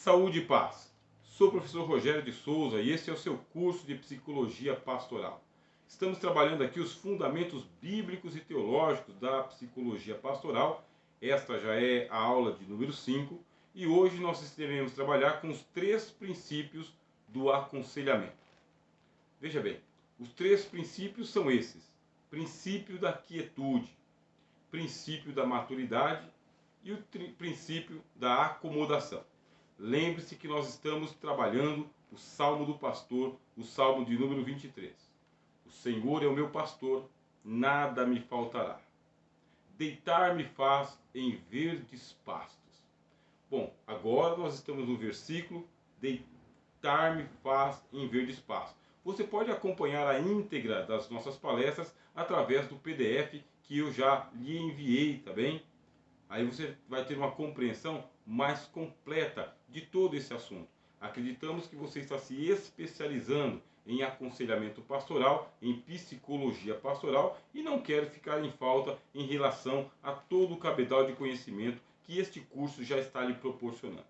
Saúde e paz. Sou o professor Rogério de Souza e esse é o seu curso de Psicologia Pastoral. Estamos trabalhando aqui os fundamentos bíblicos e teológicos da Psicologia Pastoral. Esta já é a aula de número 5 e hoje nós iremos trabalhar com os 3 princípios do aconselhamento. Veja bem, os 3 princípios são esses: princípio da quietude, princípio da maturidade e o princípio da acomodação. Lembre-se que nós estamos trabalhando o Salmo do Pastor, o Salmo de número 23. O Senhor é o meu pastor, nada me faltará. Deitar-me faz em verdes pastos. Bom, agora nós estamos no versículo deitar-me faz em verdes pastos. Você pode acompanhar a íntegra das nossas palestras através do PDF que eu já lhe enviei, tá bem? Aí você vai ter uma compreensão mais completa de todo esse assunto. Acreditamos que você está se especializando em aconselhamento pastoral, em psicologia pastoral e não quer ficar em falta em relação a todo o cabedal de conhecimento que este curso já está lhe proporcionando.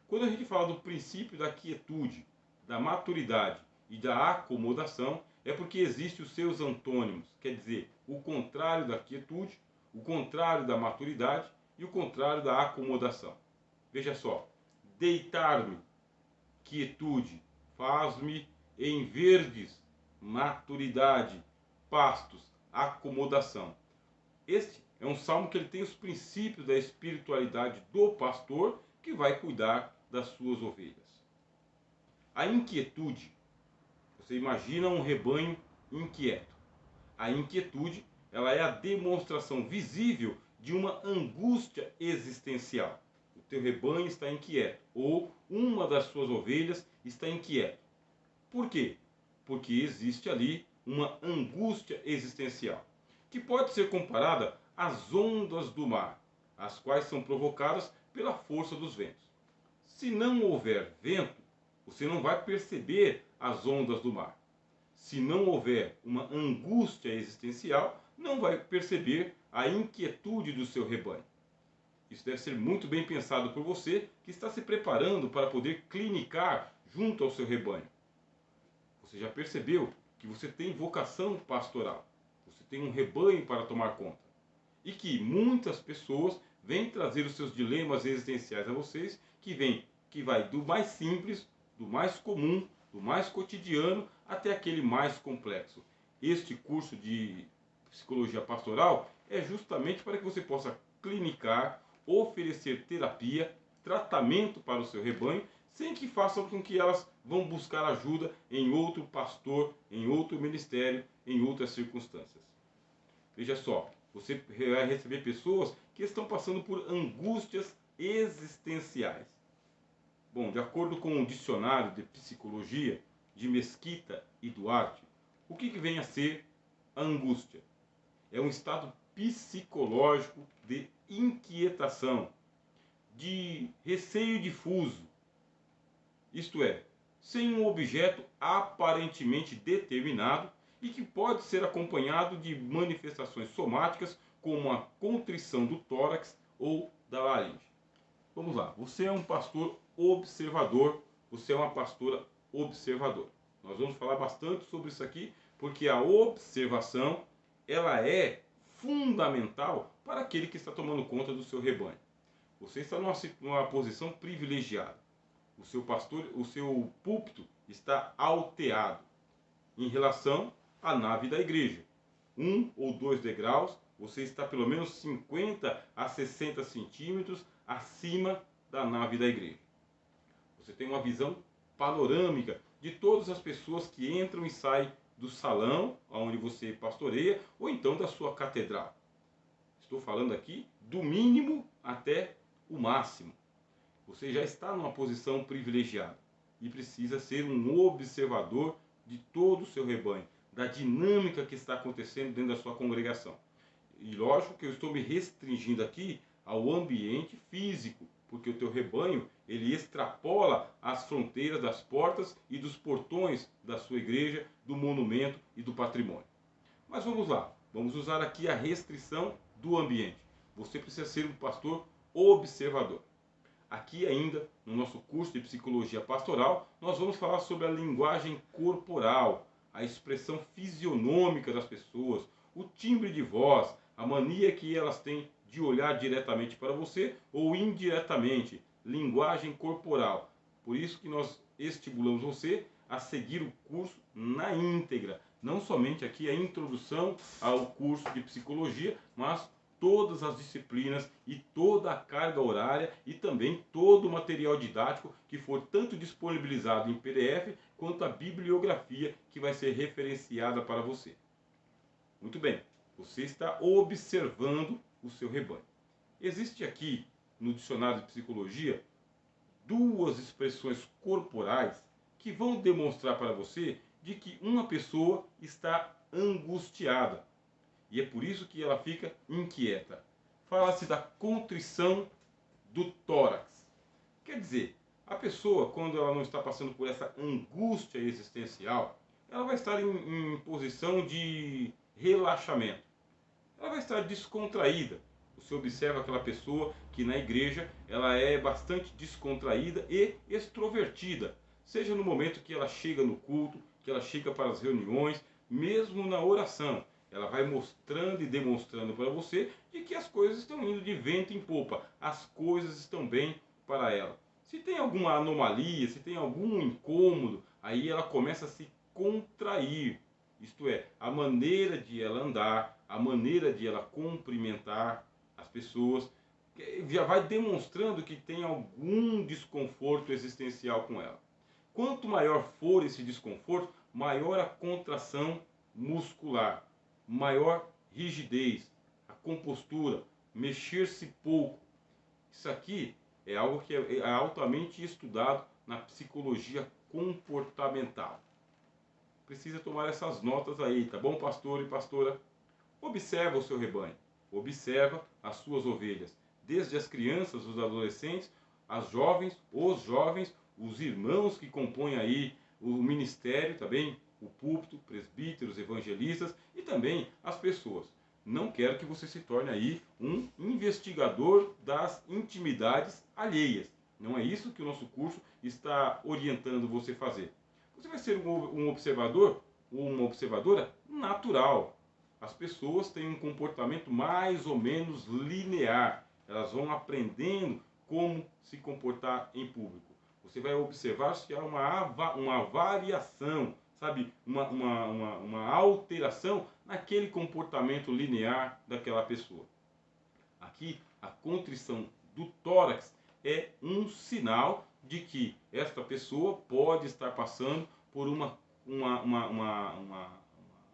Quando a gente fala do princípio da quietude, da maturidade e da acomodação, é porque existem os seus antônimos, quer dizer, o contrário da quietude, o contrário da maturidade e o contrário da acomodação. Veja só, deitar-me, quietude, faz-me em verdes, maturidade, pastos, acomodação. Este é um salmo que ele tem os princípios da espiritualidade do pastor que vai cuidar das suas ovelhas. A inquietude, você imagina um rebanho inquieto. A inquietude, ela é a demonstração visível de uma angústia existencial. O teu rebanho está inquieto, ou uma das suas ovelhas está inquieta. Por quê? Porque existe ali uma angústia existencial, que pode ser comparada às ondas do mar, as quais são provocadas pela força dos ventos. Se não houver vento, você não vai perceber as ondas do mar. Se não houver uma angústia existencial, não vai perceber a inquietude do seu rebanho. Isso deve ser muito bem pensado por você que está se preparando para poder clinicar junto ao seu rebanho. Você já percebeu que você tem vocação pastoral. Você tem um rebanho para tomar conta. E que muitas pessoas vêm trazer os seus dilemas existenciais a vocês, que vai do mais simples, do mais comum, do mais cotidiano até aquele mais complexo. Este curso de psicologia pastoral é justamente para que você possa clinicar, oferecer terapia, tratamento para o seu rebanho, sem que façam com que elas vão buscar ajuda em outro pastor, em outro ministério, em outras circunstâncias. Veja só, você vai receber pessoas que estão passando por angústias existenciais. Bom, de acordo com o dicionário de psicologia de Mesquita e Duarte, o que vem a ser a angústia? É um estado psicológico de inquietação, de receio difuso, isto é, sem um objeto aparentemente determinado e que pode ser acompanhado de manifestações somáticas como a contrição do tórax ou da laringe. Vamos lá, você é um pastor observador, você é uma pastora observadora. Nós vamos falar bastante sobre isso aqui, porque a observação ela é fundamental para aquele que está tomando conta do seu rebanho. Você está numa posição privilegiada. O seu pastor, o seu púlpito está alteado em relação à nave da igreja. 1 ou 2 degraus, você está pelo menos 50 a 60 centímetros acima da nave da igreja. Você tem uma visão panorâmica de todas as pessoas que entram e saem do salão onde você pastoreia ou então da sua catedral. Estou falando aqui do mínimo até o máximo. Você já está numa posição privilegiada e precisa ser um observador de todo o seu rebanho, da dinâmica que está acontecendo dentro da sua congregação. E lógico que eu estou me restringindo aqui ao ambiente físico, porque o teu rebanho ele extrapola as fronteiras das portas e dos portões da sua igreja, do monumento e do patrimônio. Mas vamos lá, vamos usar aqui a restrição do ambiente. Você precisa ser um pastor observador. Aqui ainda, no nosso curso de Psicologia Pastoral, nós vamos falar sobre a linguagem corporal, a expressão fisionômica das pessoas, o timbre de voz, a mania que elas têm de olhar diretamente para você ou indiretamente, linguagem corporal. Por isso que nós estimulamos você a seguir o curso na íntegra, não somente aqui a introdução ao curso de psicologia, mas todas as disciplinas e toda a carga horária e também todo o material didático que for tanto disponibilizado em PDF quanto a bibliografia que vai ser referenciada para você. Muito bem, você está observando o seu rebanho. Existe aqui no dicionário de psicologia duas expressões corporais que vão demonstrar para você de que uma pessoa está angustiada. E é por isso que ela fica inquieta. Fala-se da contrição do tórax. Quer dizer, a pessoa, quando ela não está passando por essa angústia existencial, ela vai estar em posição de relaxamento. Ela vai estar descontraída. Você observa aquela pessoa que na igreja ela é bastante descontraída e extrovertida. Seja no momento que ela chega no culto, que ela chega para as reuniões, mesmo na oração. Ela vai mostrando e demonstrando para você de que as coisas estão indo de vento em popa. As coisas estão bem para ela. Se tem alguma anomalia, se tem algum incômodo, aí ela começa a se contrair. Isto é, a maneira de ela andar, a maneira de ela cumprimentar as pessoas, já vai demonstrando que tem algum desconforto existencial com ela. Quanto maior for esse desconforto, maior a contração muscular, maior rigidez, a compostura, mexer-se pouco. Isso aqui é algo que é altamente estudado na psicologia comportamental. Precisa tomar essas notas aí, tá bom, pastor e pastora? Observa o seu rebanho, observa as suas ovelhas, desde as crianças, os adolescentes, as jovens, os irmãos que compõem aí o ministério, tá bem? O púlpito, presbíteros, evangelistas e também as pessoas. Não quero que você se torne aí um investigador das intimidades alheias. Não é isso que o nosso curso está orientando você a fazer. Você vai ser um observador ou uma observadora natural. As pessoas têm um comportamento mais ou menos linear. Elas vão aprendendo como se comportar em público. Você vai observar se há uma variação, sabe? Uma alteração naquele comportamento linear daquela pessoa. Aqui, a contrição do tórax é um sinal de que esta pessoa pode estar passando por uma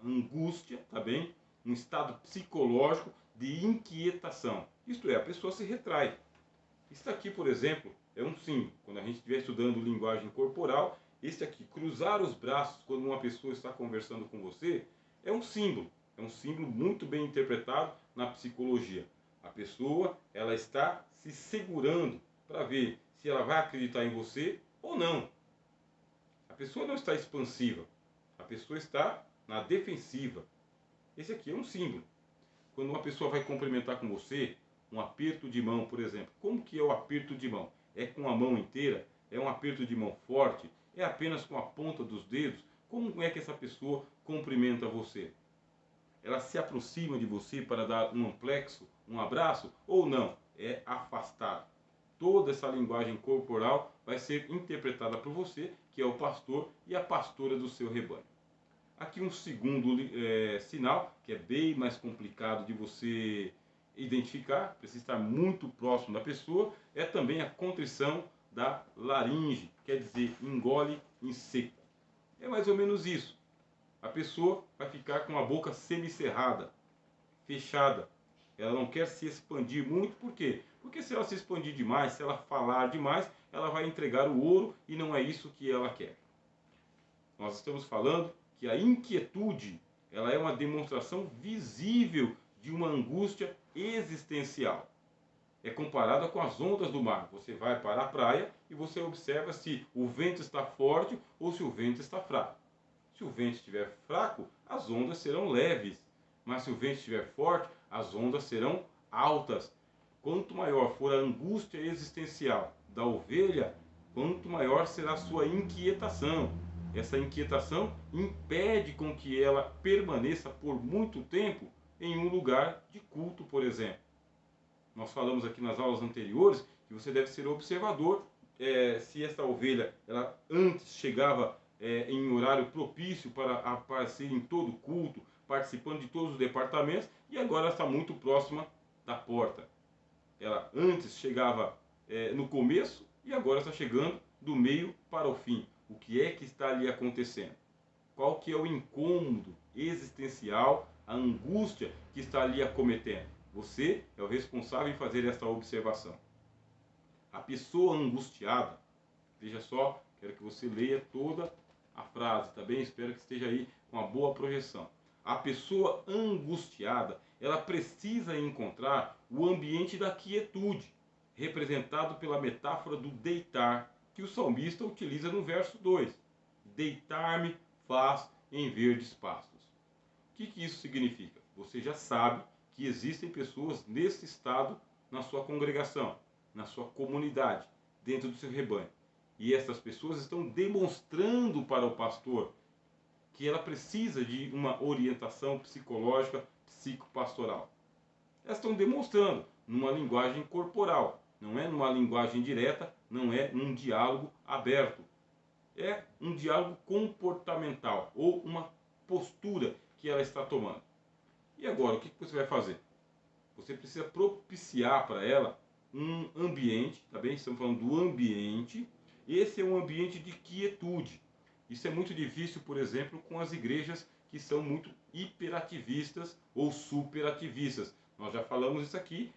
angústia, tá bem? Um estado psicológico de inquietação. Isto é, a pessoa se retrai. Isso aqui, por exemplo, é um símbolo. Quando a gente estiver estudando linguagem corporal, esse aqui, cruzar os braços quando uma pessoa está conversando com você, é um símbolo. É um símbolo muito bem interpretado na psicologia. A pessoa, ela está se segurando para ver se ela vai acreditar em você ou não. A pessoa não está expansiva. A pessoa está na defensiva. Esse aqui é um símbolo. Quando uma pessoa vai cumprimentar com você, um aperto de mão, por exemplo. Como que é o aperto de mão? É com a mão inteira? É um aperto de mão forte? É apenas com a ponta dos dedos? Como é que essa pessoa cumprimenta você? Ela se aproxima de você para dar um amplexo, um abraço? Ou não? É afastado. Toda essa linguagem corporal vai ser interpretada por você, que é o pastor e a pastora do seu rebanho. Aqui um segundo sinal, que é bem mais complicado de você identificar, precisa estar muito próximo da pessoa, é também a contrição da laringe, quer dizer, engole em seco. É mais ou menos isso. A pessoa vai ficar com a boca semicerrada, fechada. Ela não quer se expandir muito, por quê? Porque se ela se expandir demais, se ela falar demais, ela vai entregar o ouro e não é isso que ela quer. Nós estamos falando que a inquietude, ela é uma demonstração visível de uma angústia existencial. É comparada com as ondas do mar. Você vai para a praia e você observa se o vento está forte ou se o vento está fraco. Se o vento estiver fraco, as ondas serão leves. Mas se o vento estiver forte, as ondas serão altas. Quanto maior for a angústia existencial da ovelha, quanto maior será a sua inquietação. Essa inquietação impede com que ela permaneça por muito tempo em um lugar de culto, por exemplo. Nós falamos aqui nas aulas anteriores que você deve ser observador se essa ovelha ela antes chegava em horário propício para aparecer em todo culto, participando de todos os departamentos, e agora ela está muito próxima da porta. Ela antes chegava no começo e agora está chegando do meio para o fim. O que é que está ali acontecendo? Qual que é o incômodo existencial, a angústia que está ali acometendo? Você é o responsável em fazer esta observação. A pessoa angustiada, veja só, quero que você leia toda a frase, tá bem? Espero que esteja aí com uma boa projeção. A pessoa angustiada, ela precisa encontrar o ambiente da quietude, representado pela metáfora do deitar, que o salmista utiliza no verso 2. Deitar-me faz em verdes pastos. O que isso significa? Você já sabe que existem pessoas nesse estado na sua congregação, na sua comunidade, dentro do seu rebanho. E essas pessoas estão demonstrando para o pastor que ela precisa de uma orientação psicológica, psicopastoral. Elas estão demonstrando numa linguagem corporal, não é numa linguagem direta, não é num diálogo aberto. É um diálogo comportamental ou uma postura que ela está tomando. E agora, o que você vai fazer? Você precisa propiciar para ela um ambiente, tá bem? Estamos falando do ambiente. Esse é um ambiente de quietude. Isso é muito difícil, por exemplo, com as igrejas que são muito hiperativistas ou superativistas. Nós já falamos isso aqui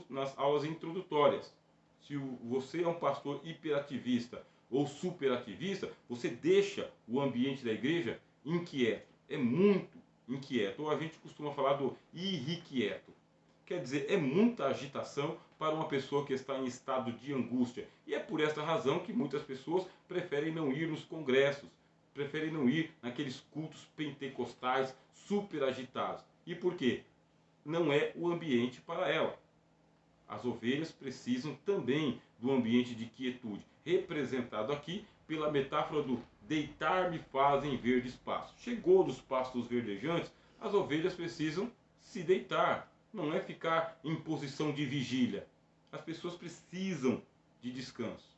nas aulas introdutórias. Se você é um pastor hiperativista ou superativista, você deixa o ambiente da igreja inquieto. É muito inquieto. Ou a gente costuma falar do irrequieto. Quer dizer, é muita agitação para uma pessoa que está em estado de angústia. E é por esta razão que muitas pessoas preferem não ir nos congressos, preferem não ir naqueles cultos pentecostais super agitados. E por quê? Não é o ambiente para ela. As ovelhas precisam também do ambiente de quietude, representado aqui pela metáfora do deitar-me faz em verdes pastos. Chegou dos pastos verdejantes, as ovelhas precisam se deitar. Não é ficar em posição de vigília. As pessoas precisam de descanso.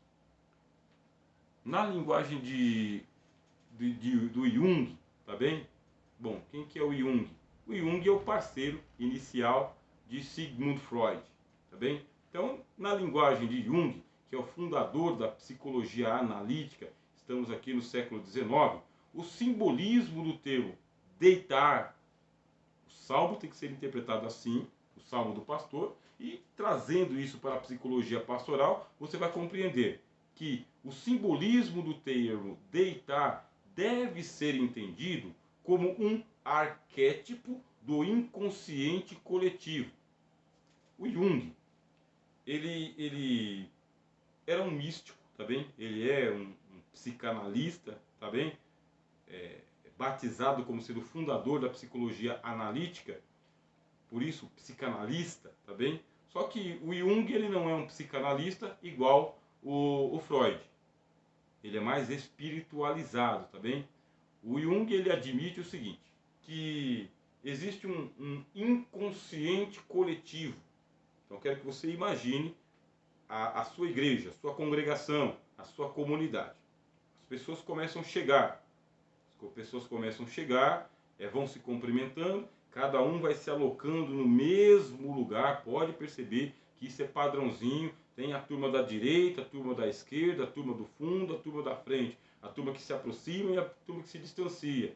Na linguagem do Jung, tá bem? Bom, quem que é o Jung? O Jung é o parceiro inicial de Sigmund Freud, tá bem? Então, na linguagem de Jung, que é o fundador da psicologia analítica, estamos aqui no século XIX, o simbolismo do termo deitar, o salmo tem que ser interpretado assim, o salmo do pastor, e trazendo isso para a psicologia pastoral, você vai compreender que o simbolismo do termo deitar deve ser entendido como um arquétipo do inconsciente coletivo. O Jung, ele era um místico, tá bem? Ele é um psicanalista, tá bem? Batizado como sendo o fundador da psicologia analítica, por isso psicanalista, tá bem? Só que o Jung ele não é um psicanalista igual o Freud. Ele é mais espiritualizado, tá bem? O Jung ele admite o seguinte, que existe um inconsciente coletivo. Então eu quero que você imagine a sua igreja, a sua congregação, a sua comunidade. As pessoas começam a chegar, vão se cumprimentando, cada um vai se alocando no mesmo lugar. Pode perceber que isso é padrãozinho. Tem a turma da direita, a turma da esquerda, a turma do fundo, a turma da frente, a turma que se aproxima e a turma que se distancia.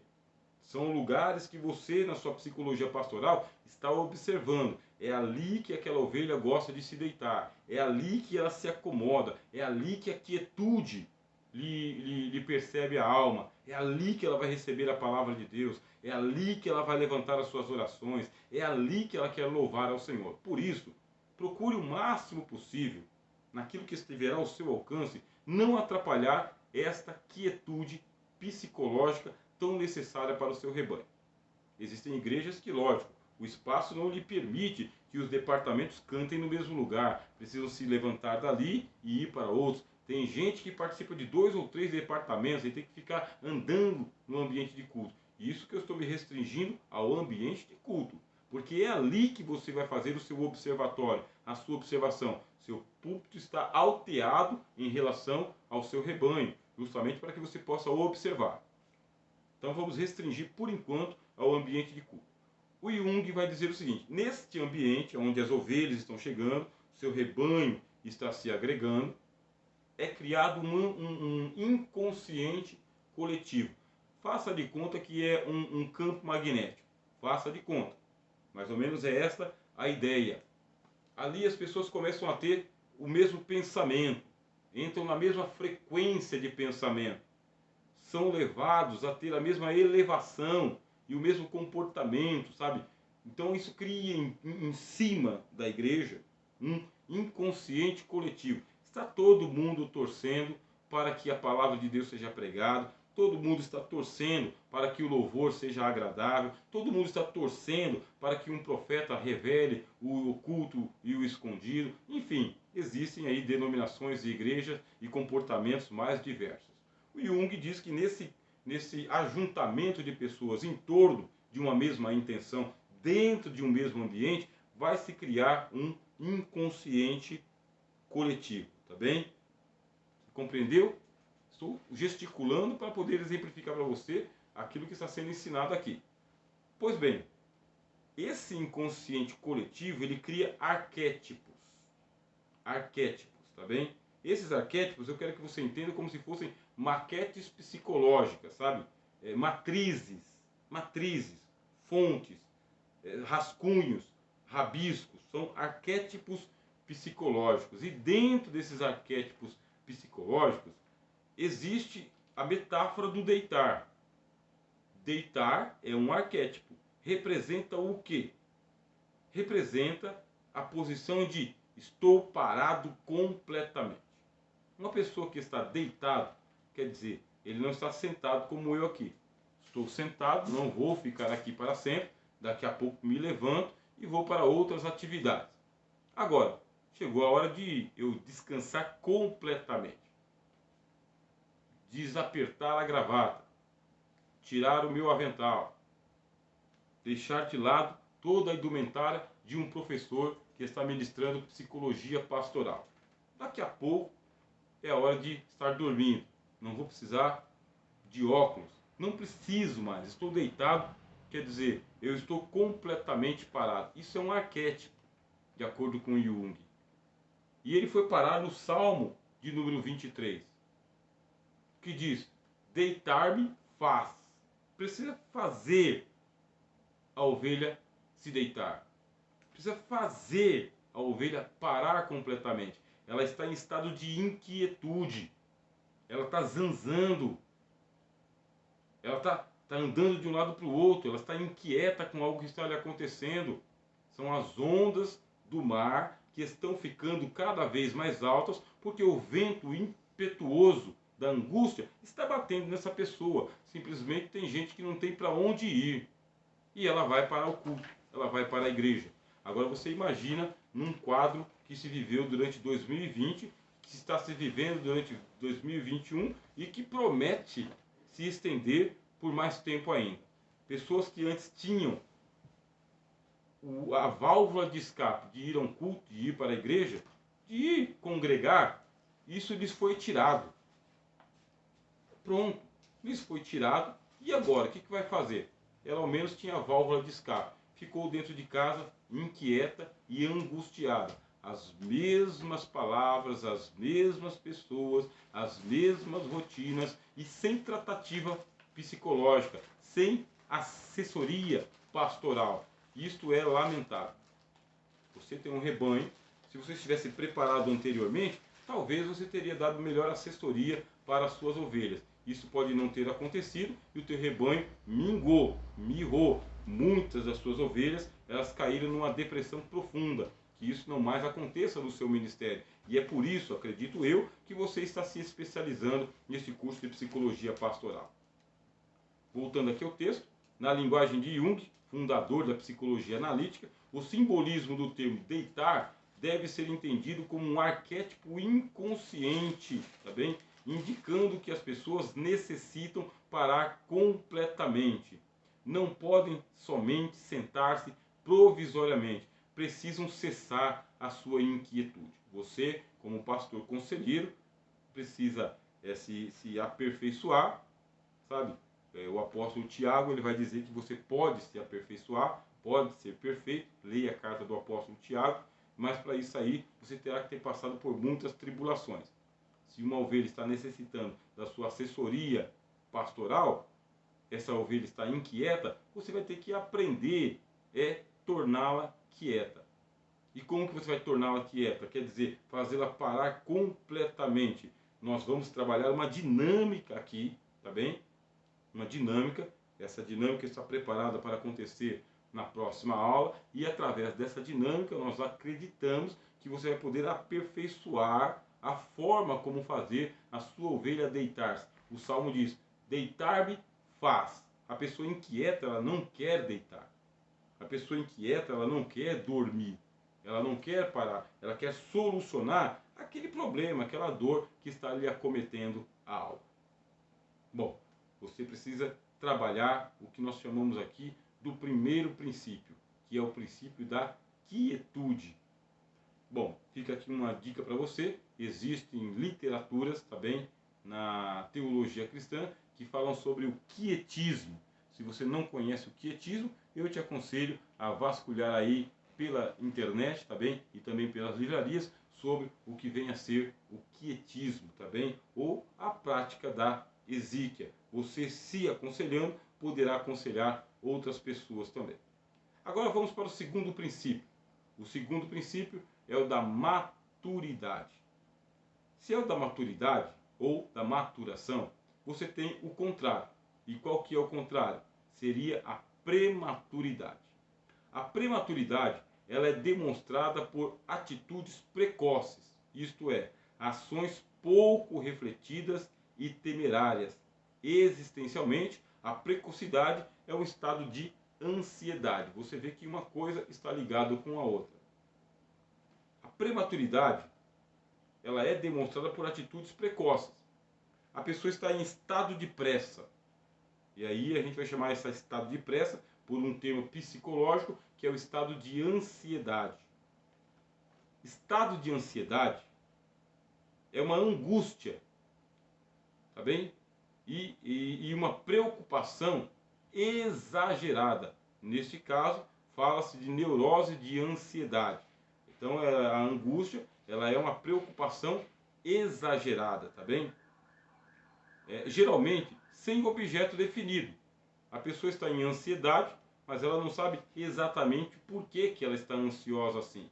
São lugares que você, na sua psicologia pastoral, está observando. É ali que aquela ovelha gosta de se deitar. É ali que ela se acomoda. É ali que a quietude lhe percebe a alma. É ali que ela vai receber a palavra de Deus. É ali que ela vai levantar as suas orações. É ali que ela quer louvar ao Senhor. Por isso, procure o máximo possível, naquilo que estiver ao seu alcance, não atrapalhar esta quietude psicológica tão necessária para o seu rebanho. Existem igrejas que, lógico, o espaço não lhe permite que os departamentos cantem no mesmo lugar, precisam se levantar dali e ir para outros. Tem gente que participa de 2 ou 3 departamentos e tem que ficar andando no ambiente de culto. Isso que eu estou me restringindo ao ambiente de culto, porque é ali que você vai fazer o seu observatório, a sua observação. Seu púlpito está alteado em relação ao seu rebanho, justamente para que você possa observar. Então vamos restringir por enquanto ao ambiente de culto. O Jung vai dizer o seguinte: neste ambiente onde as ovelhas estão chegando, seu rebanho está se agregando, é criado um inconsciente coletivo. Faça de conta que é um campo magnético. Faça de conta. Mais ou menos é esta a ideia. Ali as pessoas começam a ter o mesmo pensamento, entram na mesma frequência de pensamento, são levados a ter a mesma elevação e o mesmo comportamento, sabe? Então isso cria em cima da igreja um inconsciente coletivo. Está todo mundo torcendo para que a palavra de Deus seja pregada, todo mundo está torcendo para que o louvor seja agradável, todo mundo está torcendo para que um profeta revele o oculto e o escondido. Enfim, existem aí denominações de igrejas e comportamentos mais diversos. O Jung diz que nesse ajuntamento de pessoas em torno de uma mesma intenção, dentro de um mesmo ambiente, vai se criar um inconsciente coletivo, tá bem? Compreendeu? Estou gesticulando para poder exemplificar para você aquilo que está sendo ensinado aqui. Pois bem, esse inconsciente coletivo, ele cria arquétipos. Arquétipos, tá bem? Esses arquétipos eu quero que você entenda como se fossem maquetes psicológicas, sabe? Matrizes, fontes, rascunhos, rabiscos, são arquétipos psicológicos. E dentro desses arquétipos psicológicos existe a metáfora do deitar. Deitar é um arquétipo. Representa o quê? Representa a posição de estou parado completamente. Uma pessoa que está deitado, quer dizer, ele não está sentado como eu aqui. Estou sentado, não vou ficar aqui para sempre, daqui a pouco me levanto e vou para outras atividades. Agora, chegou a hora de eu descansar completamente. Desapertar a gravata, tirar o meu avental, deixar de lado toda a indumentária de um professor que está ministrando psicologia pastoral. Daqui a pouco é a hora de estar dormindo. Não vou precisar de óculos. Não preciso mais. Estou deitado. Quer dizer, eu estou completamente parado. Isso é um arquétipo, de acordo com Jung. E ele foi parar no Salmo de número 23, que diz: deitar-me faz. Precisa fazer a ovelha se deitar. Precisa fazer a ovelha parar completamente. Ela está em estado de inquietude. Ela está zanzando. Ela está andando de um lado para o outro. Ela está inquieta com algo que está lhe acontecendo. São as ondas do mar que estão ficando cada vez mais altas porque o vento impetuoso da angústia está batendo nessa pessoa. Simplesmente tem gente que não tem para onde ir. E ela vai para o culto. Ela vai para a igreja. Agora você imagina num quadro que se viveu durante 2020, que está se vivendo durante 2021 e que promete se estender por mais tempo ainda. Pessoas que antes tinham a válvula de escape de ir a um culto, de ir para a igreja, de ir congregar, isso lhes foi tirado. Pronto, lhes foi tirado. E agora, o que vai fazer? Ela ao menos tinha a válvula de escape. Ficou dentro de casa inquieta e angustiada. As mesmas palavras, as mesmas pessoas, as mesmas rotinas e sem tratativa psicológica, sem assessoria pastoral. Isto é lamentável. Você tem um rebanho, se você estivesse preparado anteriormente, talvez você teria dado melhor assessoria para as suas ovelhas. Isso pode não ter acontecido e o teu rebanho mingou, mirrou. Muitas das suas ovelhas, elas caíram numa depressão profunda. Que isso não mais aconteça no seu ministério. E é por isso, acredito eu, que você está se especializando nesse curso de psicologia pastoral. Voltando aqui ao texto, na linguagem de Jung, fundador da psicologia analítica, O simbolismo do termo deitar deve ser entendido como um arquétipo inconsciente, tá bem? Indicando que as pessoas necessitam parar completamente. Não podem somente sentar-se provisoriamente, precisam cessar a sua inquietude. Você, como pastor conselheiro, precisa se aperfeiçoar, sabe? O apóstolo Tiago, ele vai dizer que você pode se aperfeiçoar, pode ser perfeito. Leia a carta do apóstolo Tiago, mas para isso aí você terá que ter passado por muitas tribulações. Se uma ovelha está necessitando da sua assessoria pastoral, essa ovelha está inquieta, você vai ter que aprender torná-la quieta. E como que você vai torná-la quieta? Quer dizer, fazê-la parar completamente. Nós vamos trabalhar uma dinâmica aqui, tá bem? Uma dinâmica. Essa dinâmica está preparada para acontecer na próxima aula, e através dessa dinâmica nós acreditamos que você vai poder aperfeiçoar a forma como fazer a sua ovelha deitar-se. O Salmo diz: deitar-me faz. A pessoa inquieta, ela não quer deitar. A pessoa inquieta, ela não quer dormir. Ela não quer parar. Ela quer solucionar aquele problema, aquela dor que está lhe acometendo a alma. Bom, você precisa trabalhar o que nós chamamos aqui do primeiro princípio, que é o princípio da quietude. Bom, fica aqui uma dica para você. Existem literaturas, tá bem, na teologia cristã, que falam sobre o quietismo. Se você não conhece o quietismo, eu te aconselho a vasculhar aí pela internet, tá bem, e também pelas livrarias, sobre o que vem a ser o quietismo, tá bem, ou a prática da exíquia. Você, se aconselhando, poderá aconselhar outras pessoas também. Agora vamos para o segundo princípio. O segundo princípio é o da maturidade. Se é o da maturidade ou da maturação, você tem o contrário. E qual que é o contrário? Seria a prematuridade. A prematuridade, ela é demonstrada por atitudes precoces, isto é, ações pouco refletidas e temerárias. Existencialmente, a precocidade é um estado de ansiedade. Você vê que uma coisa está ligada com a outra. A prematuridade, ela é demonstrada por atitudes precoces. A pessoa está em estado de pressa. E aí a gente vai chamar esse estado de pressa por um termo psicológico, que é o estado de ansiedade. Estado de ansiedade é uma angústia, tá bem? E uma preocupação exagerada. Neste caso, fala-se de neurose de ansiedade. Então, a angústia, ela é uma preocupação exagerada, tá bem? Geralmente, sem objeto definido. A pessoa está em ansiedade, mas ela não sabe exatamente por que ela está ansiosa assim.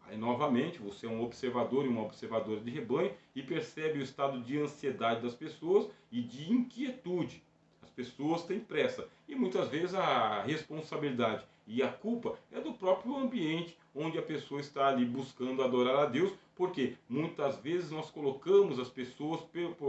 Aí, novamente, você é um observador e uma observadora de rebanho e percebe o estado de ansiedade das pessoas e de inquietude. As pessoas têm pressa e muitas vezes a responsabilidade e a culpa é do próprio ambiente onde a pessoa está ali buscando adorar a Deus, porque muitas vezes nós colocamos as pessoas,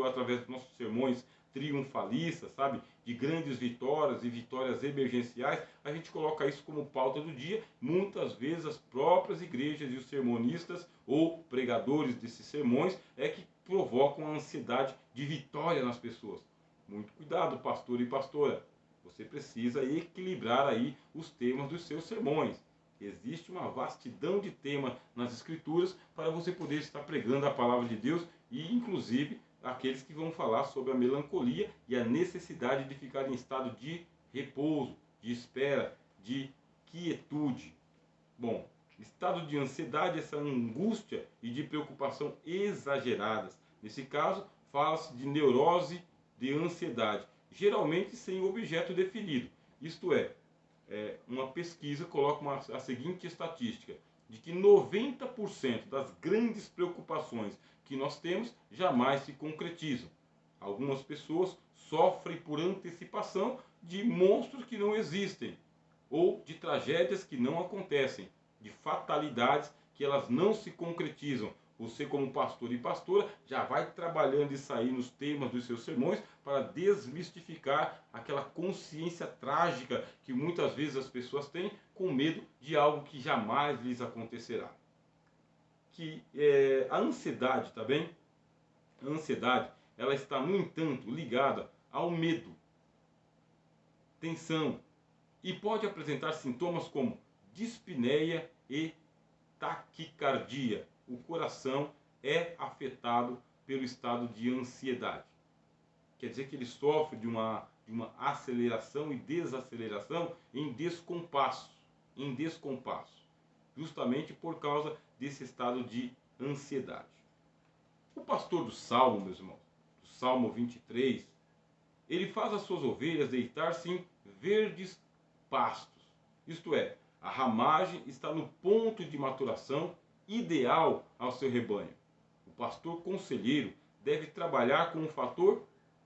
através dos nossos sermões triunfalistas, sabe, de grandes vitórias e vitórias emergenciais, a gente coloca isso como pauta do dia. Muitas vezes as próprias igrejas e os sermonistas ou pregadores desses sermões é que provocam a ansiedade de vitória nas pessoas. Muito cuidado, pastor e pastora. Você precisa equilibrar aí os temas dos seus sermões. Existe uma vastidão de tema nas escrituras para você poder estar pregando a palavra de Deus e, inclusive, aqueles que vão falar sobre a melancolia e a necessidade de ficar em estado de repouso, de espera, de quietude. Bom, estado de ansiedade, essa angústia e de preocupação exageradas. Nesse caso, fala-se de neurose de ansiedade, geralmente sem objeto definido. Isto é, uma pesquisa coloca a seguinte estatística, de que 90% das grandes preocupações que nós temos jamais se concretizam. Algumas pessoas sofrem por antecipação de monstros que não existem, ou de tragédias que não acontecem, de fatalidades que elas não se concretizam, Você, como pastor e pastora, já vai trabalhando isso aí nos temas dos seus sermões para desmistificar aquela consciência trágica que muitas vezes as pessoas têm com medo de algo que jamais lhes acontecerá. A ansiedade, tá bem? A ansiedade, ela está, no entanto, ligada ao medo, tensão, e pode apresentar sintomas como dispneia e taquicardia. O coração é afetado pelo estado de ansiedade. Quer dizer que ele sofre de uma aceleração e desaceleração em descompasso, justamente por causa desse estado de ansiedade. O pastor do Salmo, meus irmãos, do Salmo 23, ele faz as suas ovelhas deitar-se em verdes pastos. Isto é, a ramagem está no ponto de maturação ideal ao seu rebanho. O pastor conselheiro deve trabalhar com o fator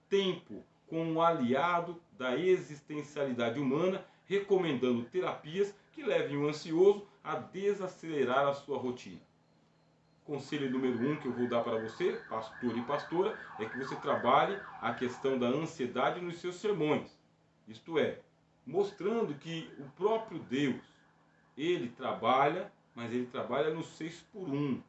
tempo, como um aliado da existencialidade humana, recomendando terapias que levem o ansioso a desacelerar a sua rotina. Conselho número 1 que eu vou dar para você, pastor e pastora, é que você trabalhe a questão da ansiedade nos seus sermões. Isto é, mostrando que o próprio Deus, ele trabalha, mas ele trabalha no 6x1.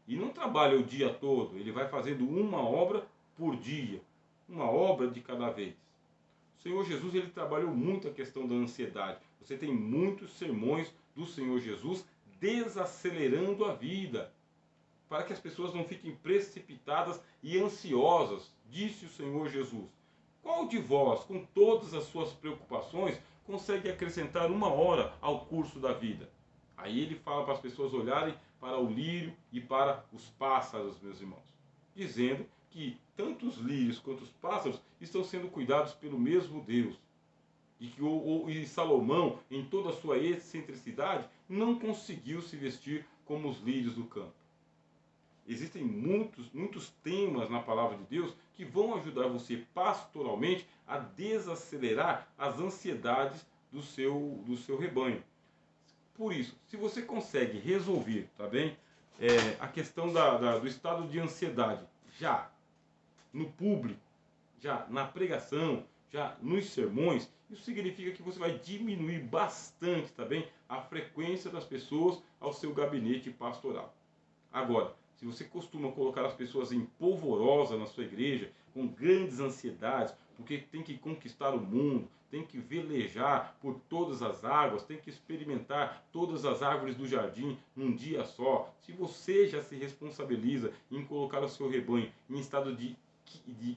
E não trabalha o dia todo, ele vai fazendo uma obra por dia, uma obra de cada vez. O Senhor Jesus, ele trabalhou muito a questão da ansiedade. Você tem muitos sermões do Senhor Jesus desacelerando a vida, para que as pessoas não fiquem precipitadas e ansiosas, disse o Senhor Jesus. Qual de vós, com todas as suas preocupações, consegue acrescentar 1 hora ao curso da vida? Aí ele fala para as pessoas olharem para o lírio e para os pássaros, meus irmãos, dizendo que tanto os lírios quanto os pássaros estão sendo cuidados pelo mesmo Deus. E que Salomão, em toda a sua excentricidade, não conseguiu se vestir como os lírios do campo. Existem muitos temas na palavra de Deus que vão ajudar você pastoralmente a desacelerar as ansiedades do seu rebanho. Por isso, se você consegue resolver, tá bem, a questão do estado de ansiedade já no público, já na pregação, já nos sermões, isso significa que você vai diminuir bastante, tá bem, a frequência das pessoas ao seu gabinete pastoral. Agora, se você costuma colocar as pessoas em polvorosa na sua igreja, com grandes ansiedades, porque tem que conquistar o mundo, tem que velejar por todas as águas, tem que experimentar todas as árvores do jardim num dia só, se você já se responsabiliza em colocar o seu rebanho em estado de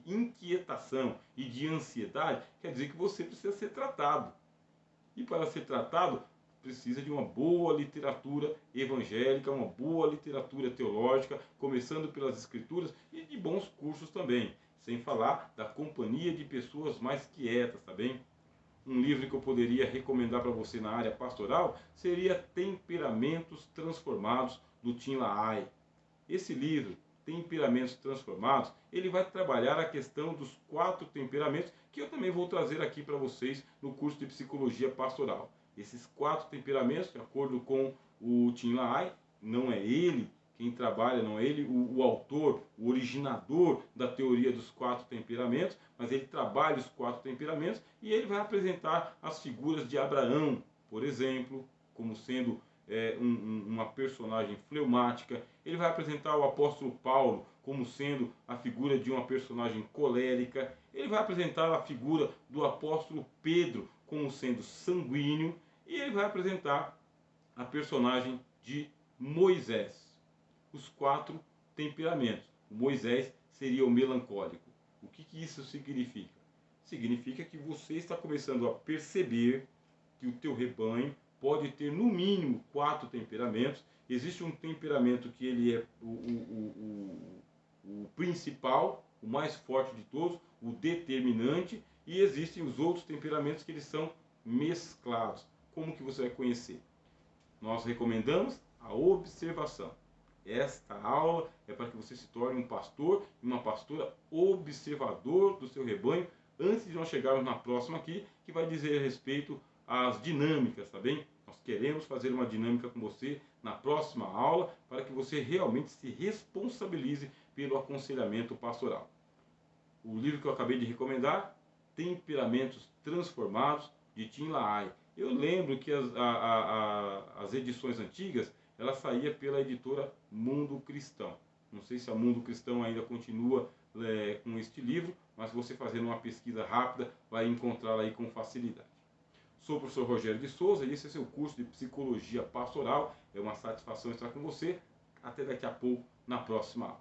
inquietação e de ansiedade, quer dizer que você precisa ser tratado. E para ser tratado, precisa de uma boa literatura evangélica, uma boa literatura teológica, começando pelas escrituras e de bons cursos também, sem falar da companhia de pessoas mais quietas, tá bem? Um livro que eu poderia recomendar para você na área pastoral seria Temperamentos Transformados, do Tim LaHaye. Esse livro, Temperamentos Transformados, ele vai trabalhar a questão dos 4 temperamentos, que eu também vou trazer aqui para vocês no curso de Psicologia Pastoral. Esses 4 temperamentos, de acordo com o Tim LaHaye, não é ele quem trabalha, não é ele o autor, o originador da teoria dos 4 temperamentos, mas ele trabalha os 4 temperamentos e ele vai apresentar as figuras de Abraão, por exemplo, como sendo uma personagem fleumática. Ele vai apresentar o apóstolo Paulo como sendo a figura de uma personagem colérica. Ele vai apresentar a figura do apóstolo Pedro como sendo sanguíneo. E ele vai apresentar a personagem de Moisés. Os 4 temperamentos. O Moisés seria o melancólico. O que isso significa? Significa que você está começando a perceber que o teu rebanho pode ter no mínimo 4 temperamentos. Existe um temperamento que ele é o principal, o mais forte de todos, o determinante, e existem os outros temperamentos que eles são mesclados. Como que você vai conhecer? Nós recomendamos a observação. Esta aula é para que você se torne um pastor e uma pastora observador do seu rebanho, antes de nós chegarmos na próxima aqui, que vai dizer a respeito às dinâmicas, tá bem? Nós queremos fazer uma dinâmica com você na próxima aula, para que você realmente se responsabilize pelo aconselhamento pastoral. O livro que eu acabei de recomendar, Temperamentos Transformados, de Tim LaHaye. Eu lembro que as edições antigas, ela saía pela editora Mundo Cristão. Não sei se a Mundo Cristão ainda continua com este livro, mas você fazendo uma pesquisa rápida vai encontrá-la aí com facilidade. Sou o professor Rogério de Souza e esse é seu curso de Psicologia Pastoral. É uma satisfação estar com você. Até daqui a pouco, na próxima aula.